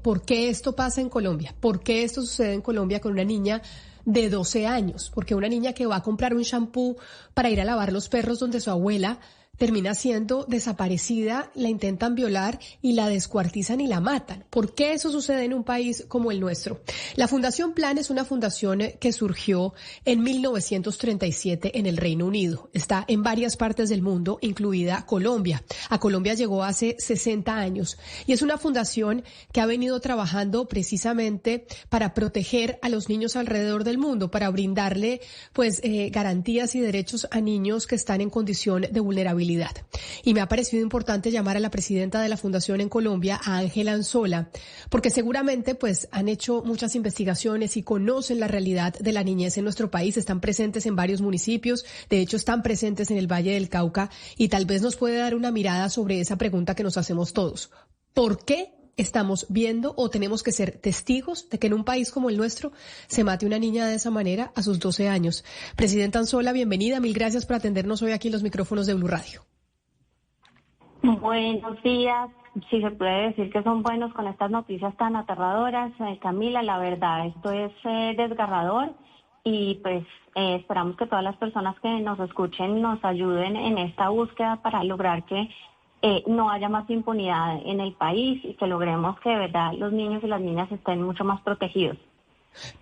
¿Por qué esto pasa en Colombia? ¿Por qué esto sucede en Colombia con una niña de 12 años? Porque una niña que va a comprar un shampoo para ir a lavar los perros donde su abuela termina siendo desaparecida, la intentan violar y la descuartizan y la matan. ¿Por qué eso sucede en un país como el nuestro? La Fundación Plan es una fundación que surgió en 1937 en el Reino Unido. Está en varias partes del mundo, incluida Colombia. A Colombia llegó hace 60 años y es una fundación que ha venido trabajando precisamente para proteger a los niños alrededor del mundo, para brindarle garantías y derechos a niños que están en condición de vulnerabilidad. Y me ha parecido importante llamar a la presidenta de la Fundación en Colombia, a Ángela Anzola, porque seguramente han hecho muchas investigaciones y conocen la realidad de la niñez en nuestro país, están presentes en varios municipios, de hecho están presentes en el Valle del Cauca y tal vez nos puede dar una mirada sobre esa pregunta que nos hacemos todos. ¿Por qué estamos viendo o tenemos que ser testigos de que en un país como el nuestro se mate una niña de esa manera a sus 12 años? Presidenta Anzola, bienvenida. Mil gracias por atendernos hoy aquí en los micrófonos de Blue Radio. Buenos días. Si se puede decir que son buenos con estas noticias tan aterradoras, Camila, la verdad, esto es desgarrador y esperamos que todas las personas que nos escuchen nos ayuden en esta búsqueda para lograr que no haya más impunidad en el país y que logremos que de verdad los niños y las niñas estén mucho más protegidos.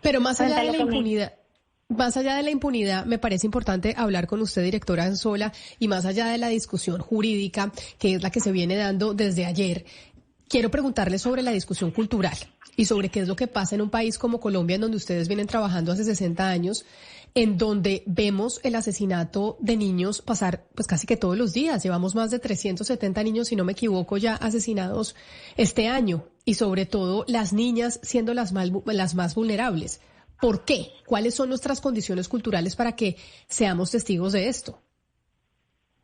Pero más allá de la impunidad, me parece importante hablar con usted, directora Anzola, y más allá de la discusión jurídica, que es la que se viene dando desde ayer, quiero preguntarle sobre la discusión cultural y sobre qué es lo que pasa en un país como Colombia, en donde ustedes vienen trabajando hace 60 años, en donde vemos el asesinato de niños pasar casi que todos los días. Llevamos más de 370 niños, si no me equivoco, ya asesinados este año, y sobre todo las niñas siendo las más vulnerables. ¿Por qué? ¿Cuáles son nuestras condiciones culturales para que seamos testigos de esto?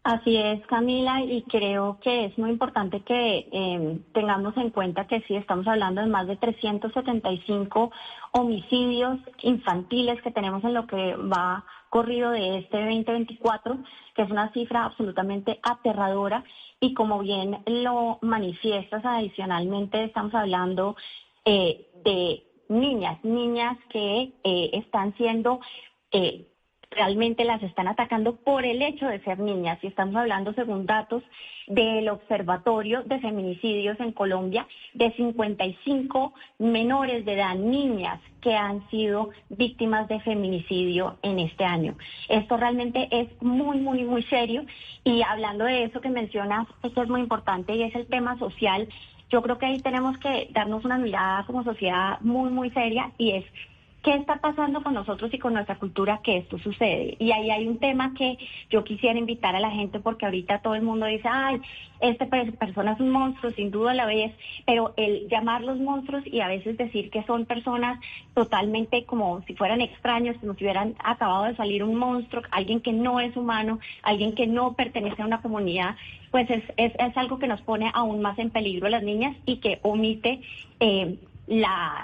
Así es, Camila, y creo que es muy importante que tengamos en cuenta que sí estamos hablando de más de 375 homicidios infantiles que tenemos en lo que va corrido de este 2024, que es una cifra absolutamente aterradora, y como bien lo manifiestas, adicionalmente estamos hablando de niñas que están siendo realmente las están atacando por el hecho de ser niñas, y estamos hablando, según datos del Observatorio de Feminicidios en Colombia, de 55 menores de edad, niñas que han sido víctimas de feminicidio en este año. Esto realmente es muy, muy, muy serio, y hablando de eso que mencionas, esto es muy importante y es el tema social. Yo creo que ahí tenemos que darnos una mirada como sociedad muy, muy seria, y es ¿qué está pasando con nosotros y con nuestra cultura que esto sucede? Y ahí hay un tema que yo quisiera invitar a la gente, porque ahorita todo el mundo dice, ay, esta persona es un monstruo, sin duda la es, pero el llamarlos monstruos y a veces decir que son personas totalmente como si fueran extraños, como si hubieran acabado de salir un monstruo, alguien que no es humano, alguien que no pertenece a una comunidad, pues es algo que nos pone aún más en peligro a las niñas y que omite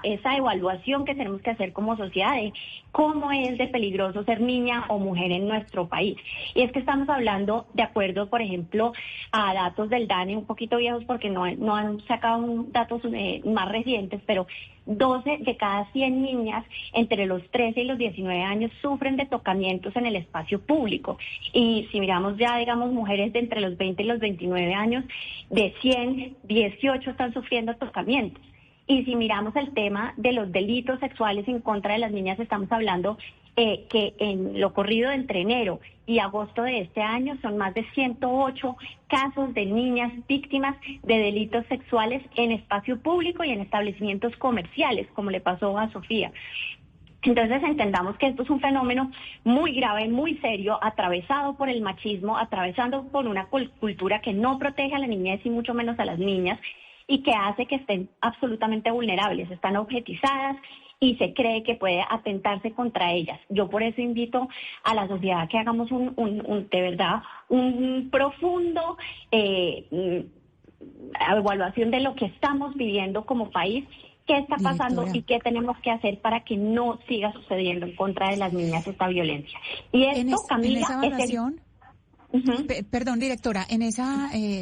esa evaluación que tenemos que hacer como sociedad de cómo es de peligroso ser niña o mujer en nuestro país. Y es que estamos hablando, de acuerdo, por ejemplo, a datos del DANE, un poquito viejos porque no han sacado datos más recientes, pero 12 de cada 100 niñas entre los 13 y los 19 años sufren de tocamientos en el espacio público. Y si miramos ya, digamos, mujeres de entre los 20 y los 29 años, de 100, 18 están sufriendo tocamientos. Y si miramos el tema de los delitos sexuales en contra de las niñas, estamos hablando que en lo corrido entre enero y agosto de este año son más de 108 casos de niñas víctimas de delitos sexuales en espacio público y en establecimientos comerciales, como le pasó a Sofía. Entonces entendamos que esto es un fenómeno muy grave, muy serio, atravesado por el machismo, atravesando por una cultura que no protege a la niñez y mucho menos a las niñas, y que hace que estén absolutamente vulnerables, están objetizadas y se cree que puede atentarse contra ellas. Yo por eso invito a la sociedad que hagamos de verdad un profundo evaluación de lo que estamos viviendo como país, qué está pasando y qué tenemos que hacer para que no siga sucediendo en contra de las niñas esta violencia. Y esto, Camila, Perdón, directora,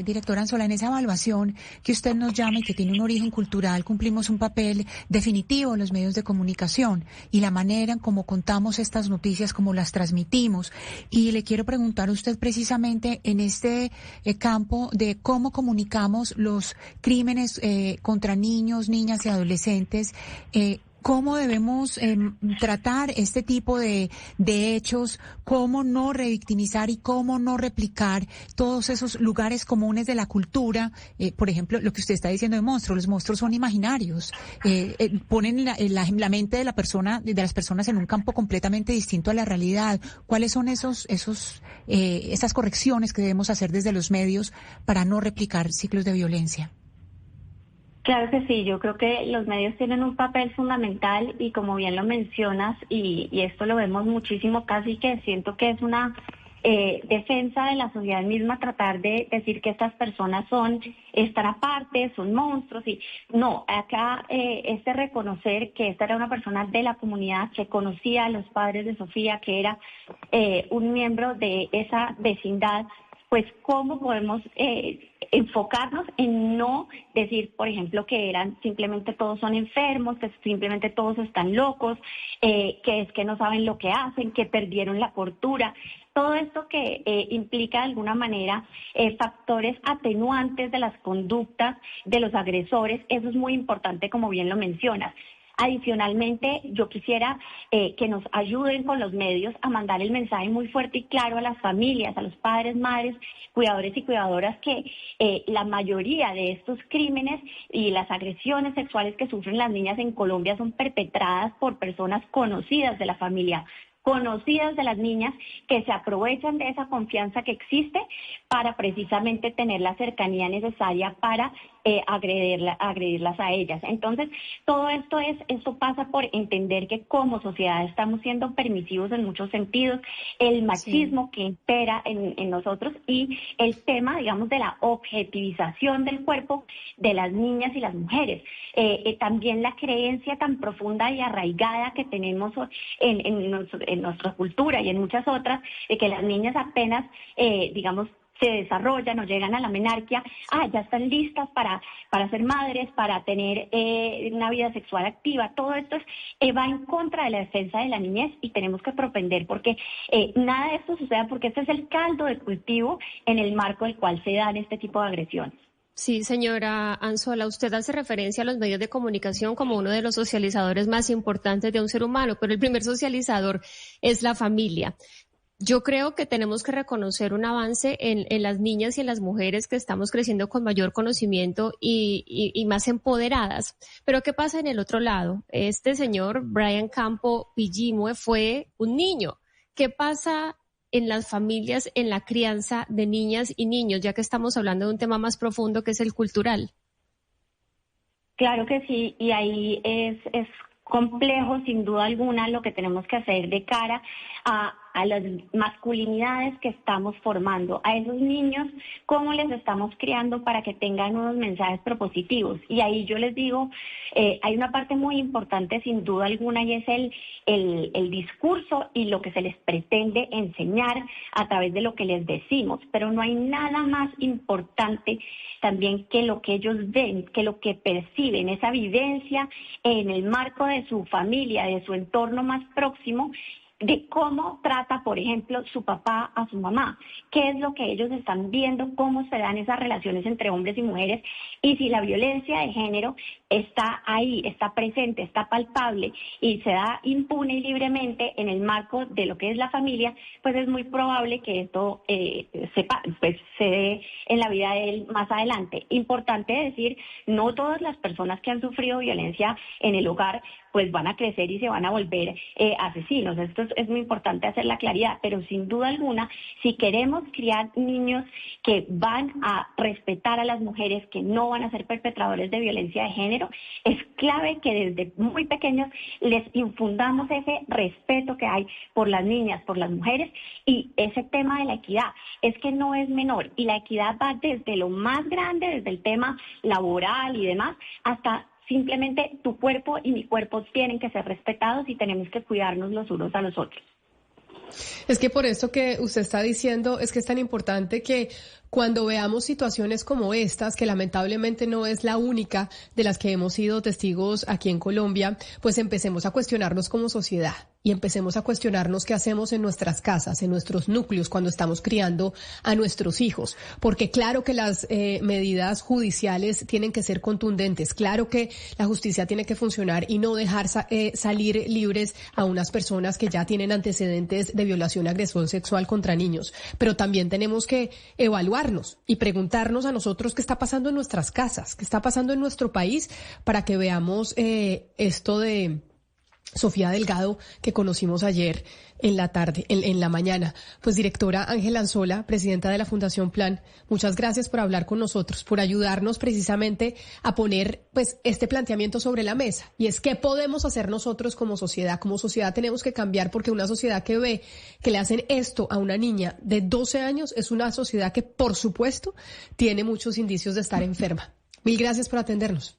directora Anzola, en esa evaluación que usted nos llama y que tiene un origen cultural, cumplimos un papel definitivo en los medios de comunicación y la manera en cómo contamos estas noticias, cómo las transmitimos. Y le quiero preguntar a usted precisamente en este campo de cómo comunicamos los crímenes contra niños, niñas y adolescentes, ¿cómo debemos tratar este tipo de hechos? ¿Cómo no revictimizar y cómo no replicar todos esos lugares comunes de la cultura? Por ejemplo, lo que usted está diciendo de monstruos. Los monstruos son imaginarios. Ponen la mente de de las personas en un campo completamente distinto a la realidad. ¿Cuáles son esas correcciones que debemos hacer desde los medios para no replicar ciclos de violencia? Claro que sí, yo creo que los medios tienen un papel fundamental y como bien lo mencionas, y esto lo vemos muchísimo, casi que siento que es una defensa de la sociedad misma, tratar de decir que estas personas están aparte, son monstruos, y no, acá es de reconocer que esta era una persona de la comunidad que conocía a los padres de Sofía, que era un miembro de esa vecindad. Pues cómo podemos enfocarnos en no decir, por ejemplo, que simplemente todos son enfermos, que simplemente todos están locos, que es que no saben lo que hacen, que perdieron la cordura. Todo esto que implica de alguna manera factores atenuantes de las conductas de los agresores, eso es muy importante, como bien lo mencionas. Adicionalmente, yo quisiera que nos ayuden con los medios a mandar el mensaje muy fuerte y claro a las familias, a los padres, madres, cuidadores y cuidadoras, que la mayoría de estos crímenes y las agresiones sexuales que sufren las niñas en Colombia son perpetradas por personas conocidas de la familia, conocidas de las niñas, que se aprovechan de esa confianza que existe para precisamente tener la cercanía necesaria para agredirlas a ellas. Entonces, todo esto pasa por entender que como sociedad estamos siendo permisivos en muchos sentidos, el machismo que impera en nosotros y el tema, digamos, de la objetivización del cuerpo de las niñas y las mujeres. También la creencia tan profunda y arraigada que tenemos en nuestra cultura y en muchas otras, de que las niñas apenas, digamos, se desarrollan o llegan a la menarquia, ya están listas para ser madres, para tener una vida sexual activa. Todo esto va en contra de la defensa de la niñez y tenemos que propender porque nada de esto suceda, porque este es el caldo de cultivo en el marco del cual se dan este tipo de agresiones. Sí, señora Anzola, usted hace referencia a los medios de comunicación como uno de los socializadores más importantes de un ser humano, pero el primer socializador es la familia. Yo creo que tenemos que reconocer un avance en las niñas y en las mujeres que estamos creciendo con mayor conocimiento y más empoderadas. Pero ¿qué pasa en el otro lado? Este señor, Brian Campo Villimue, fue un niño. ¿Qué pasa en las familias, en la crianza de niñas y niños, ya que estamos hablando de un tema más profundo que es el cultural? Claro que sí, y ahí es complejo, sin duda alguna, lo que tenemos que hacer de cara a las masculinidades que estamos formando, a esos niños, cómo les estamos criando para que tengan unos mensajes propositivos. Y ahí yo les digo, hay una parte muy importante sin duda alguna, y es el discurso y lo que se les pretende enseñar a través de lo que les decimos. Pero no hay nada más importante también que lo que ellos ven, que lo que perciben, esa vivencia en el marco de su familia, de su entorno más próximo, de cómo trata, por ejemplo, su papá a su mamá, qué es lo que ellos están viendo, cómo se dan esas relaciones entre hombres y mujeres, y si la violencia de género está ahí, está presente, está palpable y se da impune y libremente en el marco de lo que es la familia, pues es muy probable que esto se dé en la vida de él más adelante. Importante decir, no todas las personas que han sufrido violencia en el hogar pues van a crecer y se van a volver asesinos. Esto es muy importante hacer la claridad, pero sin duda alguna, si queremos criar niños que van a respetar a las mujeres, que no van a ser perpetradores de violencia de género, es clave que desde muy pequeños les infundamos ese respeto que hay por las niñas, por las mujeres, y ese tema de la equidad es que no es menor, y la equidad va desde lo más grande, desde el tema laboral y demás, hasta simplemente tu cuerpo y mi cuerpo tienen que ser respetados y tenemos que cuidarnos los unos a los otros. Es que por eso que usted está diciendo es que es tan importante que cuando veamos situaciones como estas, que lamentablemente no es la única de las que hemos sido testigos aquí en Colombia, pues empecemos a cuestionarnos como sociedad y empecemos a cuestionarnos qué hacemos en nuestras casas, en nuestros núcleos, cuando estamos criando a nuestros hijos. Porque claro que las medidas judiciales tienen que ser contundentes, claro que la justicia tiene que funcionar y no dejar salir libres a unas personas que ya tienen antecedentes de violación y agresión sexual contra niños. Pero también tenemos que evaluarnos y preguntarnos a nosotros qué está pasando en nuestras casas, qué está pasando en nuestro país, para que veamos esto de Sofía Delgado que conocimos ayer en la tarde, en la mañana. Pues directora Ángela Anzola, presidenta de la Fundación Plan, muchas gracias por hablar con nosotros, por ayudarnos precisamente a poner pues este planteamiento sobre la mesa. Y es qué podemos hacer nosotros como sociedad. Como sociedad tenemos que cambiar, porque una sociedad que ve que le hacen esto a una niña de 12 años es una sociedad que, por supuesto, tiene muchos indicios de estar enferma. Mil gracias por atendernos.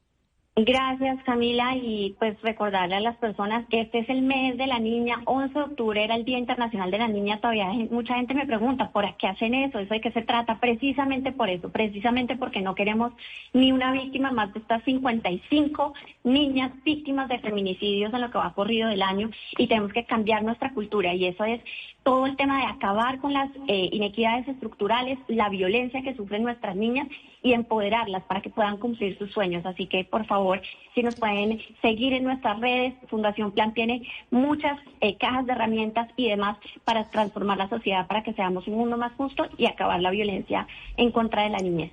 Gracias, Camila, y pues recordarle a las personas que este es el mes de la niña. 11 de octubre era el Día Internacional de la Niña. Todavía mucha gente me pregunta, ¿por qué hacen eso? ¿Eso de qué se trata? Precisamente por eso, precisamente porque no queremos ni una víctima más de estas 55 niñas víctimas de feminicidios en lo que va corrido del año, y tenemos que cambiar nuestra cultura, y eso es todo el tema de acabar con las inequidades estructurales, la violencia que sufren nuestras niñas y empoderarlas para que puedan cumplir sus sueños. Así que, por favor, si nos pueden seguir en nuestras redes, Fundación Plan tiene muchas cajas de herramientas y demás para transformar la sociedad, para que seamos un mundo más justo y acabar la violencia en contra de la niñez.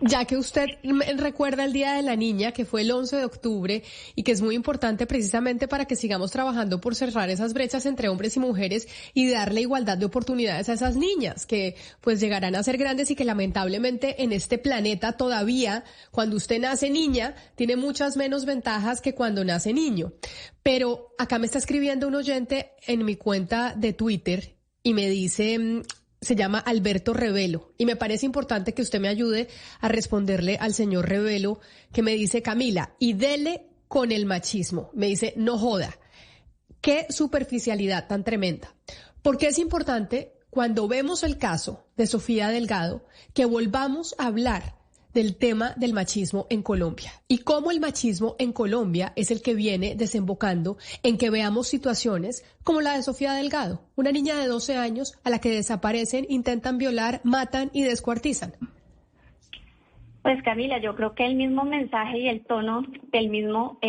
Ya que usted recuerda el Día de la Niña, que fue el 11 de octubre, y que es muy importante precisamente para que sigamos trabajando por cerrar esas brechas entre hombres y mujeres y darle igualdad de oportunidades a esas niñas que pues llegarán a ser grandes, y que lamentablemente en este planeta todavía, cuando usted nace niña, tiene muchas menos ventajas que cuando nace niño. Pero acá me está escribiendo un oyente en mi cuenta de Twitter y me dice... Se llama Alberto Revelo, y me parece importante que usted me ayude a responderle al señor Revelo, que me dice: Camila, y dele con el machismo. Me dice: no joda, qué superficialidad tan tremenda. Porque es importante, cuando vemos el caso de Sofía Delgado, que volvamos a hablar del tema del machismo en Colombia y cómo el machismo en Colombia es el que viene desembocando en que veamos situaciones como la de Sofía Delgado, una niña de 12 años a la que desaparecen, intentan violar, matan y descuartizan. Pues Camila, yo creo que el mismo mensaje y el tono del mismo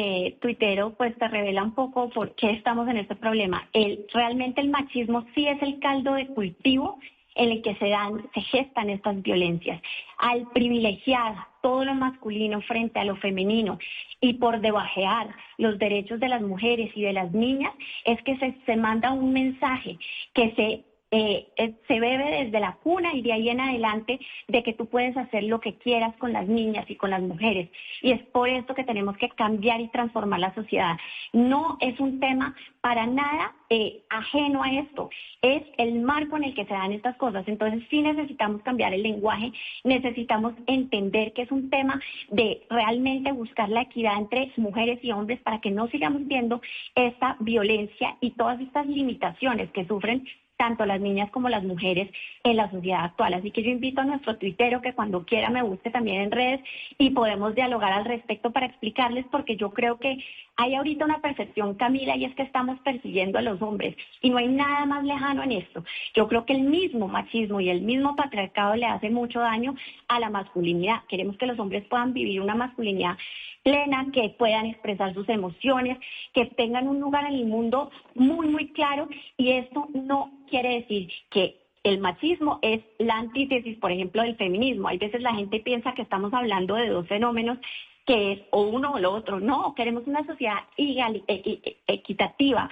tuitero pues te revela un poco por qué estamos en este problema. Realmente el machismo sí es el caldo de cultivo en el que se gestan estas violencias. Al privilegiar todo lo masculino frente a lo femenino y por debajear los derechos de las mujeres y de las niñas, es que se manda un mensaje que se bebe desde la cuna y de ahí en adelante, de que tú puedes hacer lo que quieras con las niñas y con las mujeres. Y es por esto que tenemos que cambiar y transformar la sociedad. No es un tema para nada ajeno a esto, es el marco en el que se dan estas cosas. Entonces sí necesitamos cambiar el lenguaje, necesitamos entender que es un tema de realmente buscar la equidad entre mujeres y hombres, para que no sigamos viendo esta violencia y todas estas limitaciones que sufren tanto las niñas como las mujeres en la sociedad actual. Así que yo invito a nuestro tuitero que cuando quiera me busque también en redes y podemos dialogar al respecto para explicarles, porque yo creo que hay ahorita una percepción, Camila, y es que estamos persiguiendo a los hombres, y no hay nada más lejano en esto. Yo creo que el mismo machismo y el mismo patriarcado le hace mucho daño a la masculinidad. Queremos que los hombres puedan vivir una masculinidad plena, que puedan expresar sus emociones, que tengan un lugar en el mundo muy, muy claro, y esto no quiere decir que el machismo es la antítesis, por ejemplo, del feminismo. Hay veces la gente piensa que estamos hablando de dos fenómenos, que es o uno o lo otro. No, queremos una sociedad equitativa,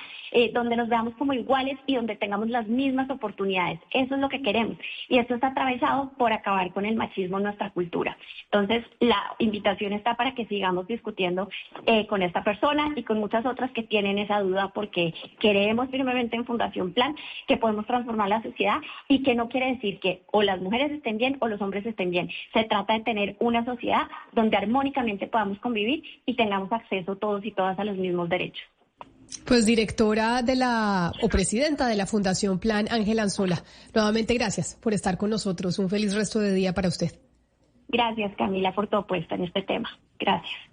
donde nos veamos como iguales y donde tengamos las mismas oportunidades. Eso es lo que queremos. Y esto está atravesado por acabar con el machismo en nuestra cultura. Entonces, la invitación está para que sigamos discutiendo con esta persona y con muchas otras que tienen esa duda, porque creemos firmemente en Fundación Plan que podemos transformar la sociedad, y que no quiere decir que o las mujeres estén bien o los hombres estén bien. Se trata de tener una sociedad donde armónicamente podamos convivir y tengamos acceso todos y todas a los mismos derechos. Pues directora o presidenta de la Fundación Plan, Ángela Anzola, nuevamente gracias por estar con nosotros. Un feliz resto de día para usted. Gracias, Camila, por tu apuesta en este tema. Gracias.